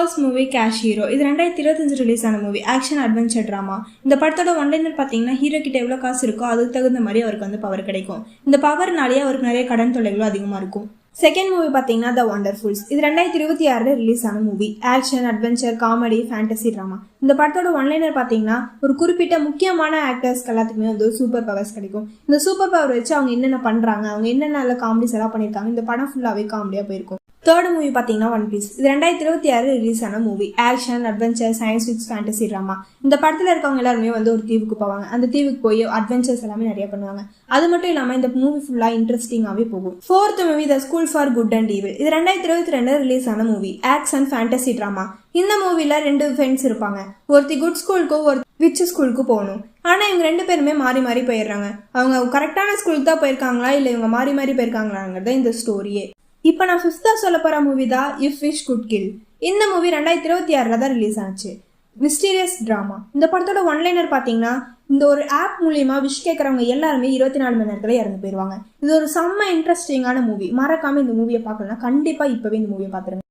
First movie cash hero. இது 2025 release ஆன movie. Action adventure drama. இந்த படத்தோட ஒன்லைனர் பார்த்தீங்கன்னா, ஹீரோ கிட்ட எவ்வளோ காசு இருக்கோ அதுக்கு தகுந்த மாதிரி அவருக்கு வந்து பவர் கிடைக்கும். இந்த பவர்னாலேயே அவருக்கு நிறைய கடன் தொல்லைகளும் அதிகமாக இருக்கும். செகண்ட் மூவி பார்த்தீங்கன்னா த வண்டர்ஃபுல்ஸ். இது 2026 ரிலீஸ் ஆன movie. Action adventure comedy fantasy drama. இந்த படத்தோட ஒன்லைனர் பார்த்தீங்கன்னா, ஒரு குறிப்பிட்ட முக்கியமான ஆக்டர்ஸ்க்கு எல்லாத்துக்குமே வந்து சூப்பர் பவர்ஸ் கிடைக்கும். இந்த சூப்பர் பவர் வச்சு அவங்க என்னென்ன பண்ணுறாங்க, அவங்க என்னென்ன காமெடிஸ் எல்லாம் பண்ணியிருக்காங்க, இந்த படம் ஃபுல்லாகவே காமெடியாக போயிருக்கும். தேர்ட் மூவி பார்த்தீங்கன்னா ஒன் பீஸ். இது 2026 ரிலீஸ் ஆன movie. Action adventure science fix fantasy drama. இந்த படத்தில் இருக்கவங்க எல்லாருமே வந்து ஒரு தீவுக்கு போவாங்க. அந்த தீவுக்கு போய் அட்வென்ச்சர்ஸ் எல்லாமே நிறைய பண்ணுவாங்க. அது மட்டும் இல்லாமல் இந்த மூவி ஃபுல்லாக இன்ட்ரெஸ்டிங்காகவே போகும். Fourth movie the school for good and evil. இது 2022 ரிலீஸ் ஆன மூவி. Action fantasy drama. இந்த மூவில 2 ஃப்ரெண்ட்ஸ் இருப்பாங்க. ஒருத்தி குட் ஸ்கூலுக்கும் ஒரு விச் ஸ்கூலுக்கு போகணும். ஆனால் இவங்க 2 பேருமே மாறி மாறி போயிடுறாங்க. அவங்க கரெக்டான ஸ்கூலுக்கு தான் போயிருக்காங்களா இல்லை இவங்க மாறி மாறி போயிருக்காங்களாங்கிறத இந்த ஸ்டோரியே. இப்போ நான் ஃபிஃப்த்தாக சொல்ல போகிற மூவி தான் இஃப் விஷ் குட் கில். இந்த மூவி 2026 தான் ரிலீஸ் ஆச்சு. Mysterious drama. இந்த படத்தோட ஒன்லைனர் பார்த்தீங்கன்னா, இந்த ஒரு ஆப் மூலியமா விஷ் கேட்குறவங்க எல்லாருமே 24 மணி நேரத்தில் இறந்து போயிடுவாங்க. இது ஒரு செம்ம இன்ட்ரெஸ்டிங்கான மூவி. மறக்காமல் இந்த மூவியை பார்க்கலாம். கண்டிப்பாக இப்போவே இந்த மூவியை பார்த்துருங்க.